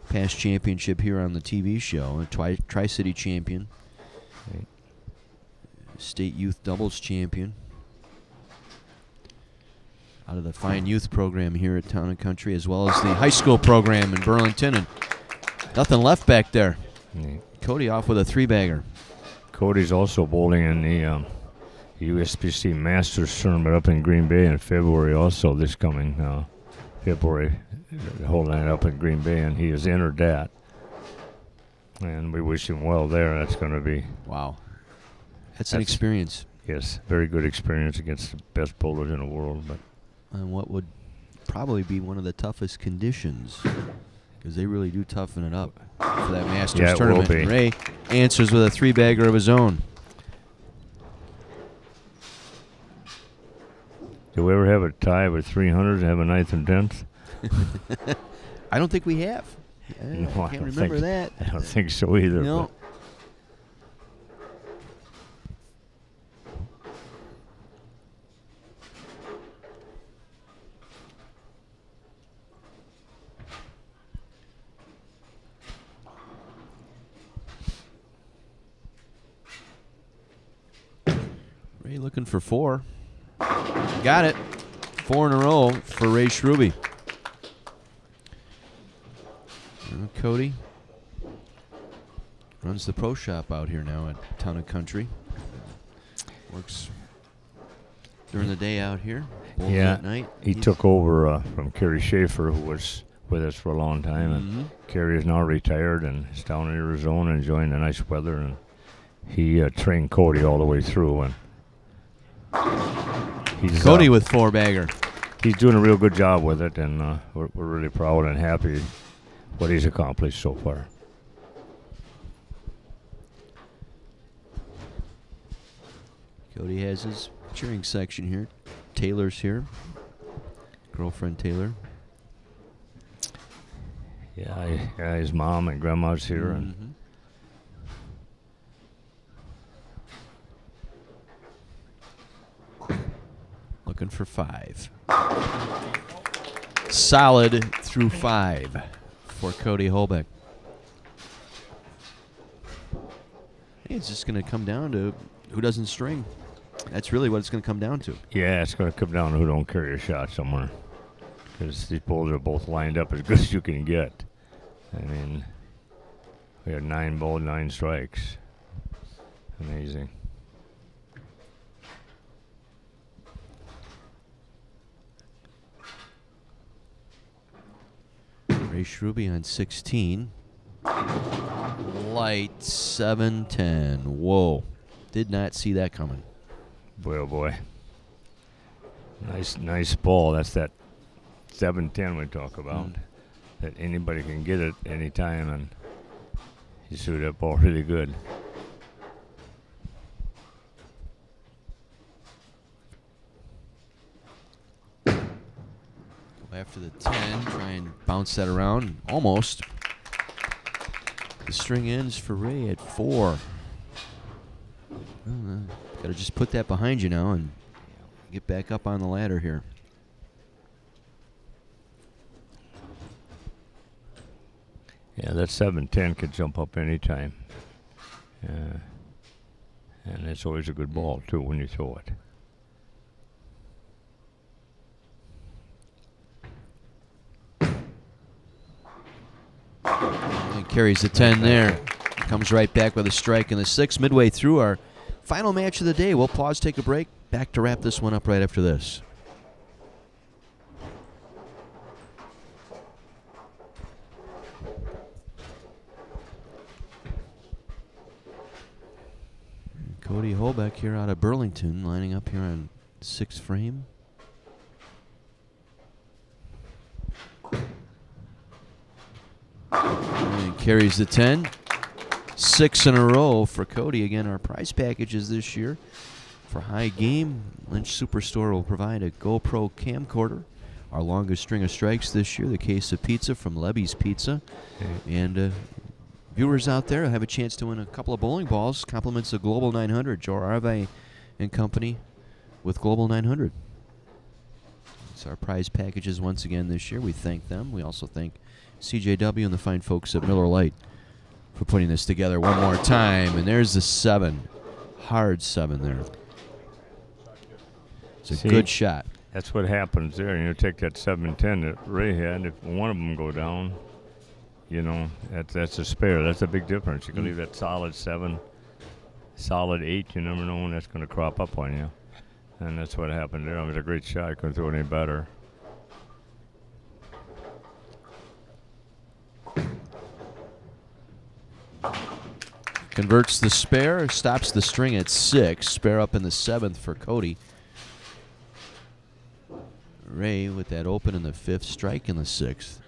past championship here on the TV show. A Tri-City champion. Right. State youth doubles champion. Out of the fine youth program here at Town & Country, as well as the high school program in Burlington, and nothing left back there. Yeah. Cody off with a 3-bagger. Cody's also bowling in the USPC Masters tournament up in Green Bay in February, also this coming February, holding it up in Green Bay, and he has entered that. And we wish him well there. That's going to be... Wow. That's an experience. Yes, very good experience against the best bowlers in the world. But and what would probably be one of the toughest conditions, because they really do toughen it up for that Masters tournament. Will be. Ray answers with a 3-bagger of his own. Do we ever have a tie with 300s and have a 9th and 10th? I don't think we have. No, I can't remember that. I don't think so either. No. Ray looking for 4. Got it. 4 in a row for Ray Schruby. Cody runs the pro shop out here now at Town and Country. Works during the day out here. Yeah, at night. he took over from Kerry Schaefer, who was with us for a long time. And Kerry is now retired and is down in Arizona enjoying the nice weather. And he trained Cody all the way through. And he's, Cody with 4-bagger. He's doing a real good job with it, and we're really proud and happy what he's accomplished so far. Cody has his cheering section here. Taylor's here. Girlfriend Taylor. Yeah, his mom and grandma's here. And looking for 5. Solid through 5 for Cody Holbeck. Hey, it's just going to come down to who doesn't string. That's really what it's going to come down to. Yeah, it's going to come down to who don't carry a shot somewhere. Because these bowls are both lined up as good as you can get. I mean, we had 9 bowls, 9 strikes. Amazing. Ray Schruby on 16. Light 7-10. Whoa. Did not see that coming. Boy, oh boy. Nice ball. That's that 7-10 we talk about. That anybody can get it anytime, and he threw that ball really good. Go after the 10, try and bounce that around. Almost. The string ends for Ray at 4. Got to just put that behind you now and get back up on the ladder here. Yeah, that 7-10 could jump up anytime. And it's always a good ball, too, when you throw it. And carries the 10 there. Comes right back with a strike in the 6th. Midway through our final match of the day. We'll pause, take a break. Back to wrap this one up right after this. Cody Holbeck here out of Burlington, lining up here on 6th frame. And carries the 10. 6 in a row for Cody. Again, our prize packages this year for high game. Lynch Superstore will provide a GoPro camcorder. Our longest string of strikes this year, the case of pizza from Lebby's Pizza. And viewers out there have a chance to win a couple of bowling balls. Compliments of Global 900, Joe Arve and company with Global 900. It's our prize packages once again this year. We thank them. We also thank CJW and the fine folks at Miller Lite for putting this together one more time. And there's the 7. Hard 7 there. It's a good shot. That's what happens there. You know, take that 7-10 that Ray had. If one of them go down, you know, that's a spare. That's a big difference. You can leave that solid 7, solid 8. You never know when that's going to crop up on you. And that's what happened there. It was a great shot. Couldn't throw any better. Converts the spare, stops the string at 6. Spare up in the 7th for Cody. Ray with that open in the 5th, strike in the 6th.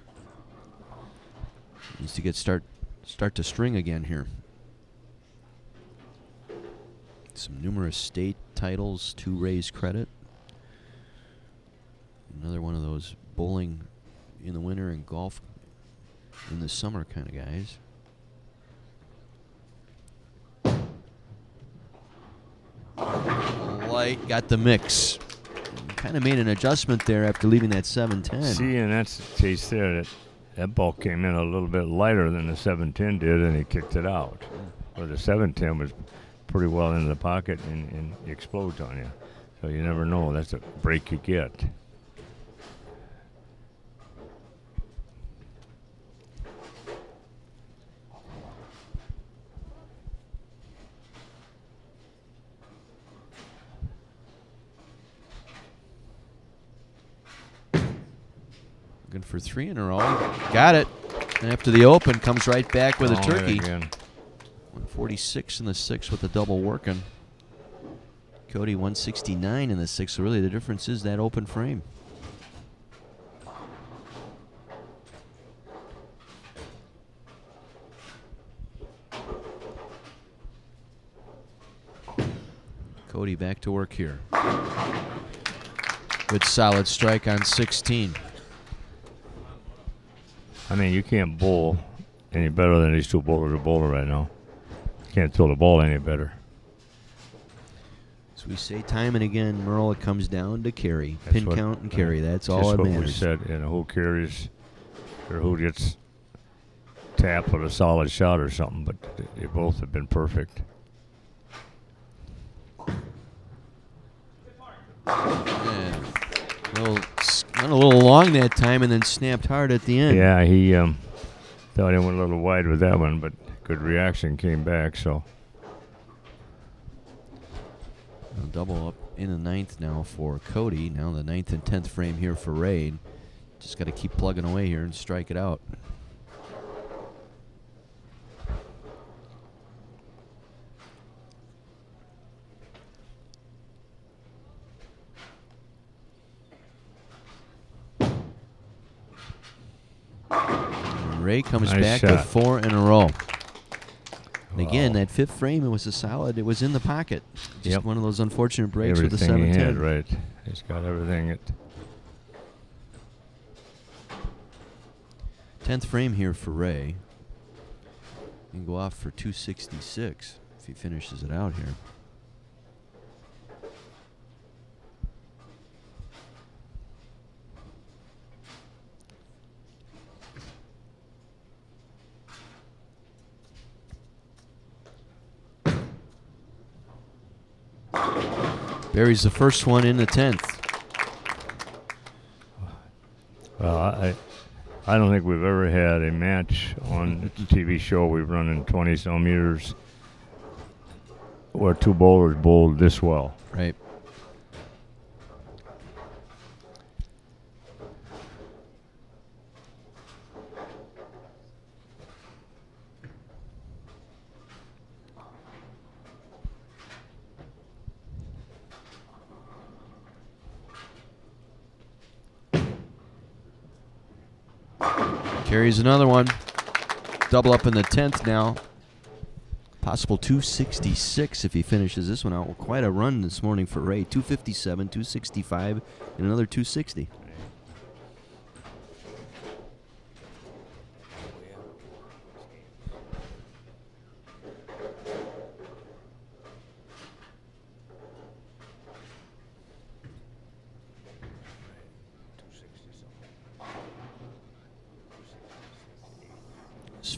Needs to get start to string again here. Some numerous state titles to Ray's credit. Another one of those bowling in the winter and golf in the summer kind of guys. Light got the mix. Kind of made an adjustment there after leaving that 7-10. See, and that's the case there. That ball came in a little bit lighter than the 7-10 did, and he kicked it out. Where the 7-10 was pretty well into the pocket and explodes on you. So you never know. That's a break you get. Looking for 3 in a row. Got it. And after the open, comes right back with a turkey. 146 in the 6 with the double working. Cody 169 in the 6. So really the difference is that open frame. Cody back to work here. Good solid strike on 16. I mean, you can't bowl any better than these two bowlers are bowling right now. You can't throw the ball any better. As we say time and again, Merle, it comes down to carry. Pin count and carry. That's all that matters. We said, who carries or who gets tapped with a solid shot or something, but they both have been perfect. Yeah. Went a little long that time and then snapped hard at the end. Yeah, he thought he went a little wide with that one, but good reaction came back. So a double up in the 9th now for Cody. Now the 9th and 10th frame here for Ray. Just got to keep plugging away here and strike it out. Ray comes back with 4 in a row. And again, that 5th frame, it was a solid. It was in the pocket. Just one of those unfortunate breaks with the 7-10. Right. He's got everything. 10th frame here for Ray. He can go off for 266 if he finishes it out here. Buries the first one in the 10th. Well, I don't think we've ever had a match on the TV show we've run in 20-some years where two bowlers bowled this well. Right. Carries another one. Double up in the 10th now. Possible 266 if he finishes this one out. Well, quite a run this morning for Ray. 257, 265, and another 260.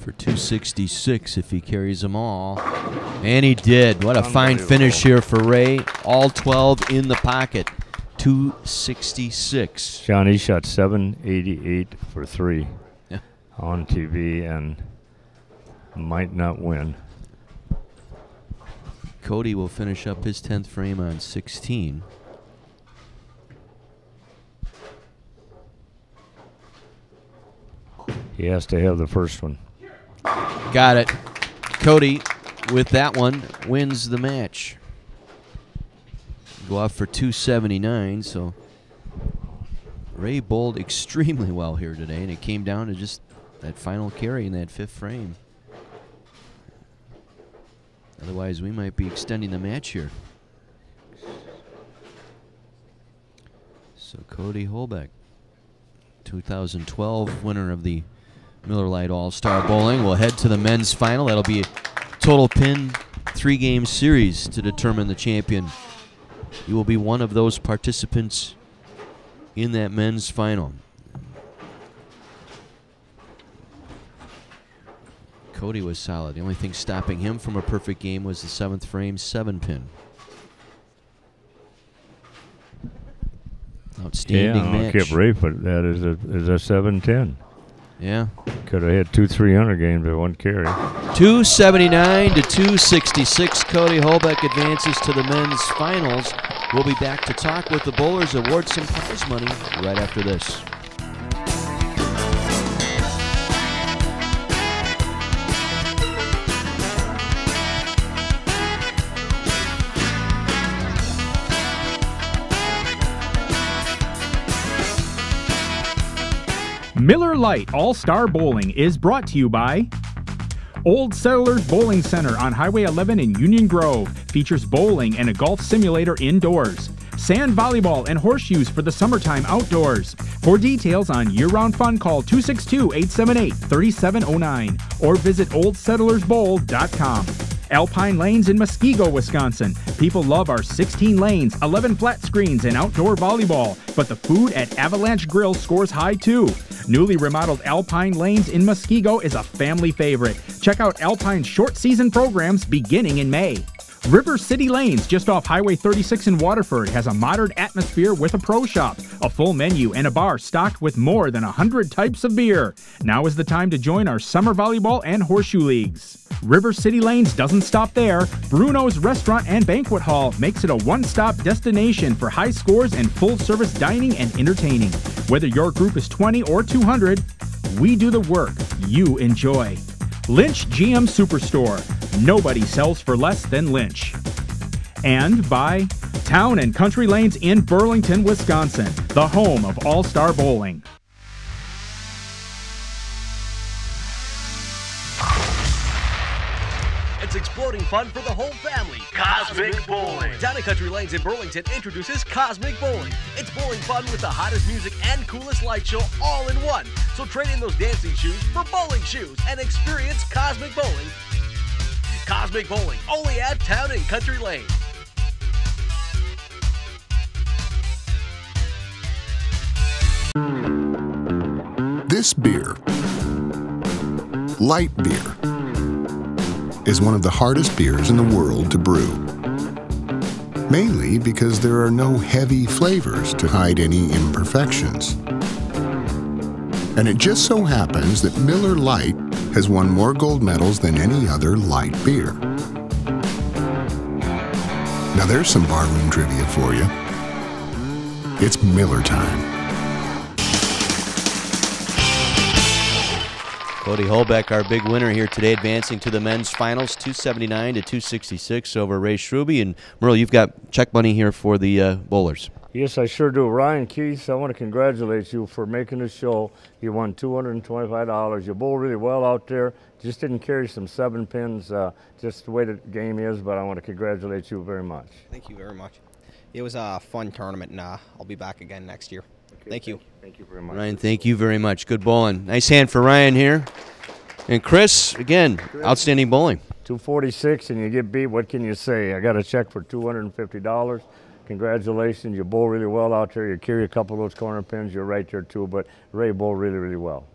For 266 if he carries them all. And he did. What a fine finish here for Ray. All 12 in the pocket. 266. John, he shot 788 for 3 on TV and might not win. Cody will finish up his 10th frame on 16. He has to have the first one. Got it. Cody, with that one, wins the match. Go off for 279, so Ray bowled extremely well here today, and it came down to just that final carry in that 5th frame. Otherwise, we might be extending the match here. So Cody Holbeck, 2012 winner of the Miller Lite All-Star Bowling, will head to the men's final. That'll be a total pin 3-game series to determine the champion. He will be one of those participants in that men's final. Cody was solid. The only thing stopping him from a perfect game was the 7th frame 7-pin. Outstanding match. I'll keep Ray, but that is a 7-10. Yeah. Could have hit 200-300 games with one carry. 279 to 266. Cody Holbeck advances to the men's finals. We'll be back to talk with the bowlers, award some prize money right after this. Miller Lite All-Star Bowling is brought to you by Old Settlers Bowling Center on Highway 11 in Union Grove. Features bowling and a golf simulator indoors. Sand volleyball and horseshoes for the summertime outdoors. For details on year-round fun, call 262-878-3709 or visit oldsettlersbowl.com. Alpine Lanes in Muskego, Wisconsin. People love our 16 lanes, 11 flat screens, and outdoor volleyball, but the food at Avalanche Grill scores high too. Newly remodeled Alpine Lanes in Muskego is a family favorite. Check out Alpine's short season programs beginning in May. River City Lanes, just off Highway 36 in Waterford, has a modern atmosphere with a pro shop, a full menu, and a bar stocked with more than 100 types of beer. Now is the time to join our summer volleyball and horseshoe leagues. River City Lanes doesn't stop there. Bruno's Restaurant and Banquet Hall makes it a one-stop destination for high scores and full-service dining and entertaining. Whether your group is 20 or 200, we do the work you enjoy. Lynch GM Superstore. Nobody sells for less than Lynch. And by Town and Country Lanes in Burlington, Wisconsin, the home of All-Star Bowling. It's exploding fun for the whole family. Cosmic Bowling. Town and Country Lanes in Burlington introduces Cosmic Bowling. It's bowling fun with the hottest music and coolest light show all in one. So trade in those dancing shoes for bowling shoes and experience Cosmic Bowling. Cosmic Bowling, only at Town and Country Lane. This beer, light beer, is one of the hardest beers in the world to brew. Mainly because there are no heavy flavors to hide any imperfections. And it just so happens that Miller Lite has won more gold medals than any other light beer. Now there's some barroom trivia for you. It's Miller time. Cody Holbeck, our big winner here today, advancing to the men's finals, 279 to 266 over Ray Schruby. And Merle, you've got check money here for the bowlers. Yes, I sure do. Ryan Keith, I want to congratulate you for making the show. You won $225. You bowled really well out there. Just didn't carry some 7 pins, just the way the game is, but I want to congratulate you very much. Thank you very much. It was a fun tournament, and I'll be back again next year. Okay, thank you. Thank you very much. Ryan, thank you very much. Good bowling. Nice hand for Ryan here. And Chris, again, outstanding bowling. 246 and you get beat, what can you say? I got a check for $250. Congratulations, you bowl really well out there. You carry a couple of those corner pins, you're right there too, but Ray bowled really, really well.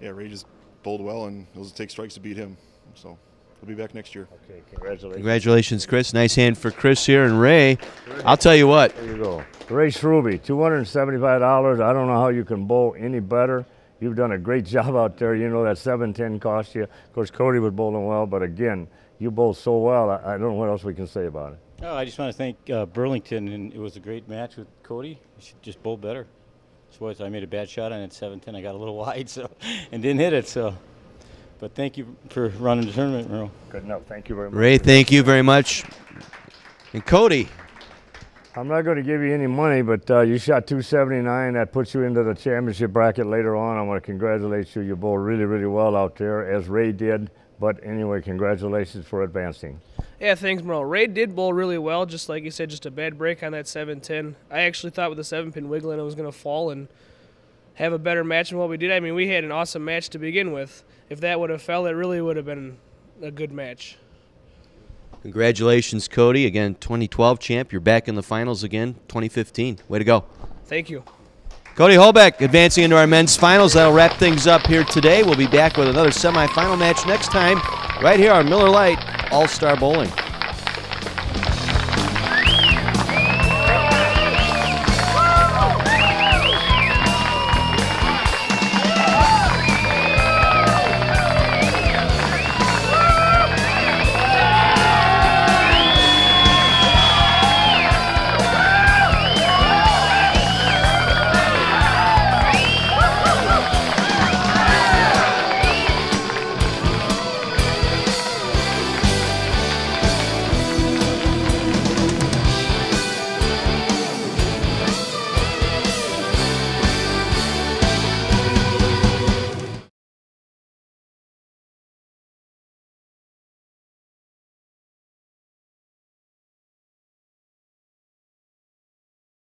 Yeah, Ray just bowled well, and it was take strikes to beat him. So we'll be back next year. Okay, congratulations. Congratulations, Chris. Nice hand for Chris here. And Ray, I'll tell you what. There you go. Ray Schruby, $275. I don't know how you can bowl any better. You've done a great job out there. You know that 7-10 cost you. Of course, Cody was bowling well, but again, you bowled so well, I don't know what else we can say about it. Oh, I just want to thank Burlington, and it was a great match with Cody. He should just bowl better. I made a bad shot on it 7-10. I got a little wide, and didn't hit it. But thank you for running the tournament, Merle. Good enough. Thank you very much. Ray, thank you very much. And Cody. I'm not going to give you any money, but you shot 279. That puts you into the championship bracket later on. I want to congratulate you. You bowled really, really well out there, as Ray did. But anyway, congratulations for advancing. Yeah, thanks, Merle. Ray did bowl really well, just like you said, just a bad break on that 7-10. I actually thought with the 7-pin wiggling it was going to fall and have a better match than what we did. I mean, we had an awesome match to begin with. If that would have fell, it really would have been a good match. Congratulations, Cody. Again, 2012 champ. You're back in the finals again, 2015. Way to go. Thank you. Cody Holbeck advancing into our men's finals. That'll wrap things up here today. We'll be back with another semifinal match next time right here on Miller Lite All-Star Bowling.